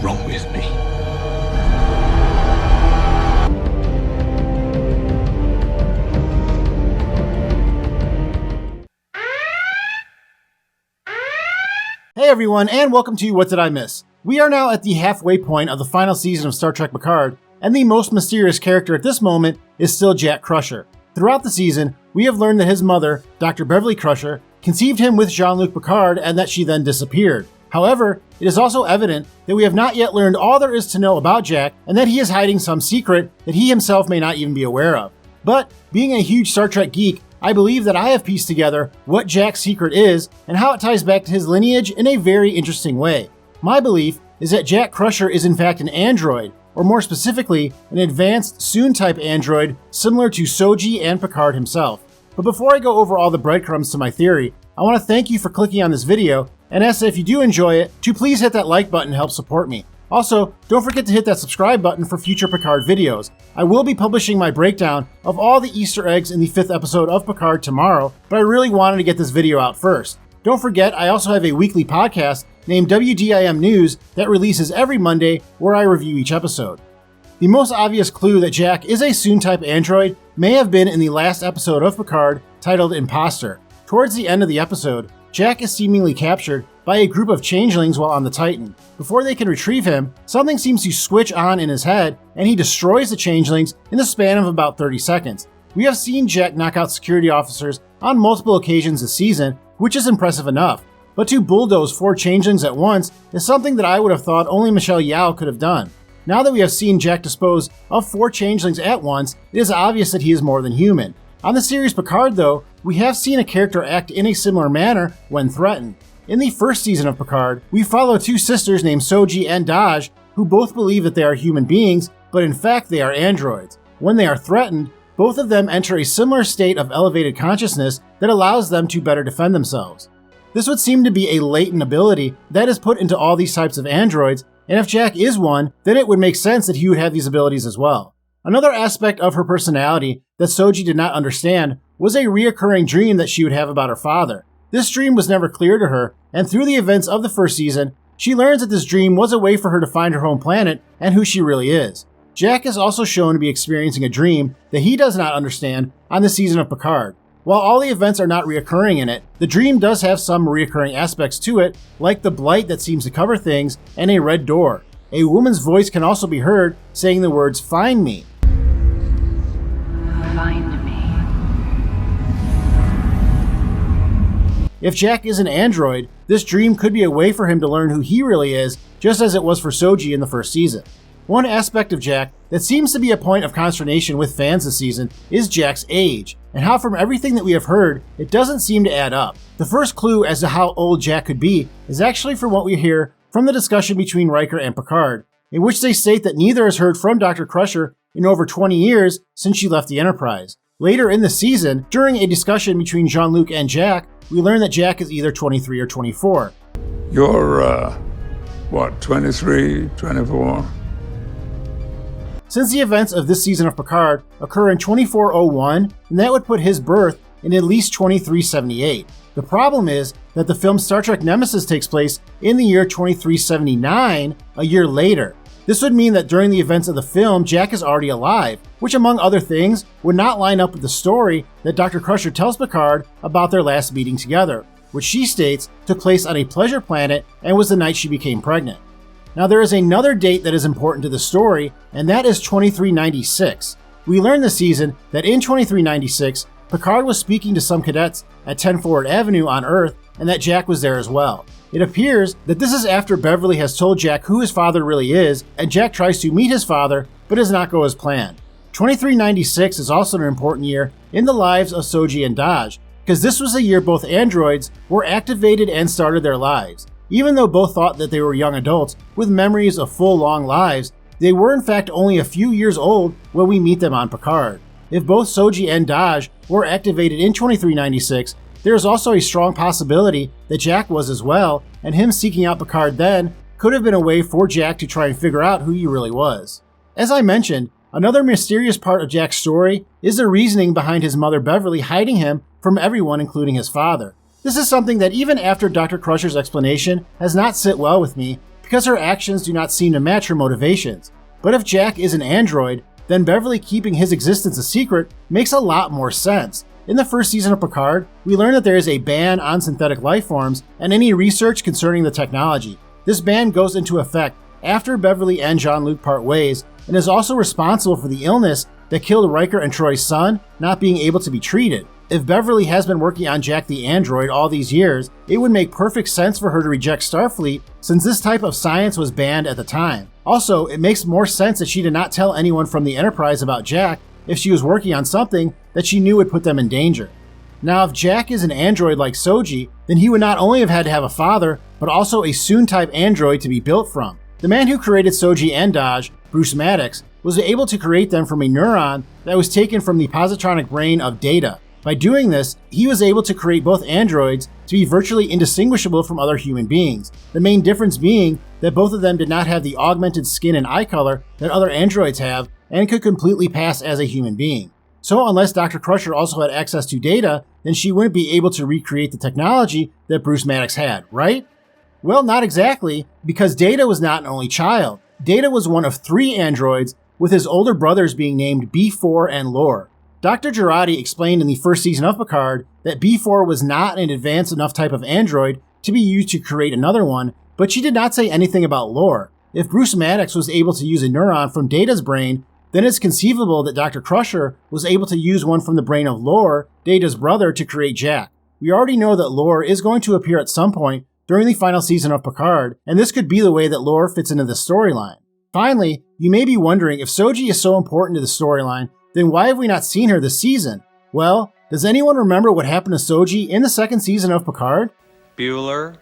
wrong with me. Hey everyone, and welcome to What Did I Miss? We are now at the halfway point of the final season of Star Trek Picard, and the most mysterious character at this moment is still Jack Crusher. Throughout the season, we have learned that his mother, Dr. Beverly Crusher, conceived him with Jean-Luc Picard and that she then disappeared. However, it is also evident that we have not yet learned all there is to know about Jack and that he is hiding some secret that he himself may not even be aware of. But, being a huge Star Trek geek, I believe that I have pieced together what Jack's secret is and how it ties back to his lineage in a very interesting way. My belief is that Jack Crusher is in fact an android, or more specifically, an advanced Soong-type android similar to Soji and Picard himself. But before I go over all the breadcrumbs to my theory, I want to thank you for clicking on this video and ask that if you do enjoy it, to please hit that like button to help support me. Also, don't forget to hit that subscribe button for future Picard videos. I will be publishing my breakdown of all the Easter eggs in the 5th episode of Picard tomorrow, but I really wanted to get this video out first. Don't forget, I also have a weekly podcast named WDIM News that releases every Monday where I review each episode. The most obvious clue that Jack is a Soong-type android may have been in the last episode of Picard titled Imposter. Towards the end of the episode, Jack is seemingly captured by a group of changelings while on the Titan. Before they can retrieve him, something seems to switch on in his head, and he destroys the changelings in the span of about 30 seconds. We have seen Jack knock out security officers on multiple occasions this season, which is impressive enough. But to bulldoze 4 changelings at once is something that I would have thought only Michelle Yeoh could have done. Now that we have seen Jack dispose of 4 changelings at once, it is obvious that he is more than human. On the series Picard, though, we have seen a character act in a similar manner when threatened. In the first season of Picard, we follow 2 sisters named Soji and Daj, who both believe that they are human beings, but in fact they are androids. When they are threatened, both of them enter a similar state of elevated consciousness that allows them to better defend themselves. This would seem to be a latent ability that is put into all these types of androids, and if Jack is one, then it would make sense that he would have these abilities as well. Another aspect of her personality that Soji did not understand was a reoccurring dream that she would have about her father. This dream was never clear to her, and through the events of the first season, she learns that this dream was a way for her to find her home planet and who she really is. Jack is also shown to be experiencing a dream that he does not understand on the season of Picard. While all the events are not reoccurring in it, the dream does have some reoccurring aspects to it, like the blight that seems to cover things and a red door. A woman's voice can also be heard saying the words, "Find me." Find me. If Jack is an android, this dream could be a way for him to learn who he really is, just as it was for Soji in the first season. One aspect of Jack that seems to be a point of consternation with fans this season is Jack's age, and how from everything that we have heard, it doesn't seem to add up. The first clue as to how old Jack could be is actually from what we hear from the discussion between Riker and Picard, in which they state that neither has heard from Dr. Crusher in over 20 years since she left the Enterprise. Later in the season, during a discussion between Jean-Luc and Jack, we learn that Jack is either 23 or 24. You're, 23, 24? Since the events of this season of Picard occur in 2401, then that would put his birth in at least 2378. The problem is that the film Star Trek Nemesis takes place in the year 2379, a year later. This would mean that during the events of the film, Jack is already alive, which among other things would not line up with the story that Dr. Crusher tells Picard about their last meeting together, which she states took place on a pleasure planet and was the night she became pregnant. Now there is another date that is important to the story, and that is 2396. We learn this season that in 2396, Picard was speaking to some cadets at 10 Forward Avenue on Earth, and that Jack was there as well. It appears that this is after Beverly has told Jack who his father really is, and Jack tries to meet his father, but does not go as planned. 2396 is also an important year in the lives of Soji and Daj, because this was the year both androids were activated and started their lives. Even though both thought that they were young adults with memories of full long lives, they were in fact only a few years old when we meet them on Picard. If both Soji and Daj were activated in 2396, there is also a strong possibility that Jack was as well, and him seeking out Picard then could have been a way for Jack to try and figure out who he really was. As I mentioned, another mysterious part of Jack's story is the reasoning behind his mother Beverly hiding him from everyone, including his father. This is something that even after Dr. Crusher's explanation has not sit well with me, because her actions do not seem to match her motivations. But if Jack is an android, then Beverly keeping his existence a secret makes a lot more sense. In the first season of Picard, we learn that there is a ban on synthetic life forms and any research concerning the technology. This ban goes into effect after Beverly and Jean-Luc part ways, and is also responsible for the illness that killed Riker and Troy's son not being able to be treated. If Beverly has been working on Jack the android all these years, it would make perfect sense for her to reject Starfleet since this type of science was banned at the time. Also, it makes more sense that she did not tell anyone from the Enterprise about Jack if she was working on something that she knew would put them in danger. Now, if Jack is an android like Soji, then he would not only have had to have a father, but also a Soong-type android to be built from. The man who created Soji and Dahj, Bruce Maddox, was able to create them from a neuron that was taken from the positronic brain of Data. By doing this, he was able to create both androids to be virtually indistinguishable from other human beings. The main difference being that both of them did not have the augmented skin and eye color that other androids have and could completely pass as a human being. So unless Dr. Crusher also had access to Data, then she wouldn't be able to recreate the technology that Bruce Maddox had, right? Well, not exactly, because Data was not an only child. Data was one of 3 androids, with his older brothers being named B4 and Lore. Dr. Jurati explained in the first season of Picard that B4 was not an advanced enough type of android to be used to create another one, but she did not say anything about Lore. If Bruce Maddox was able to use a neuron from Data's brain, then it's conceivable that Dr. Crusher was able to use one from the brain of Lore, Data's brother, to create Jack. We already know that Lore is going to appear at some point during the final season of Picard, and this could be the way that Lore fits into the storyline. Finally, you may be wondering if Soji is so important to the storyline, then why have we not seen her this season? Well, does anyone remember what happened to Soji in the second season of Picard? Bueller?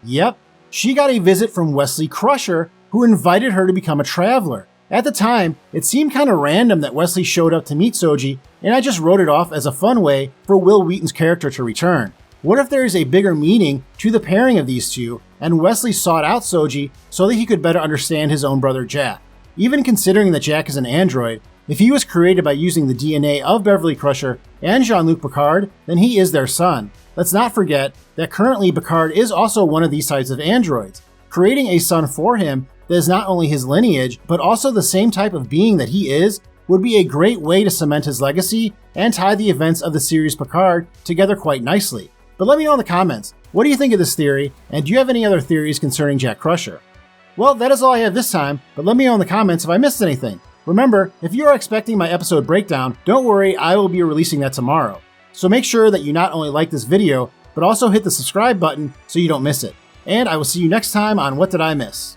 Yep, she got a visit from Wesley Crusher, who invited her to become a traveler. At the time, it seemed kind of random that Wesley showed up to meet Soji, and I just wrote it off as a fun way for Will Wheaton's character to return. What if there is a bigger meaning to the pairing of these two, and Wesley sought out Soji so that he could better understand his own brother Jack? Even considering that Jack is an android, if he was created by using the DNA of Beverly Crusher and Jean-Luc Picard, then he is their son. Let's not forget that currently Picard is also one of these types of androids. Creating a son for him that is not only his lineage, but also the same type of being that he is, would be a great way to cement his legacy and tie the events of the series Picard together quite nicely. But let me know in the comments, what do you think of this theory, and do you have any other theories concerning Jack Crusher? Well, that is all I have this time, but let me know in the comments if I missed anything. Remember, if you are expecting my episode breakdown, don't worry, I will be releasing that tomorrow. So make sure that you not only like this video, but also hit the subscribe button so you don't miss it. And I will see you next time on What Did I Miss?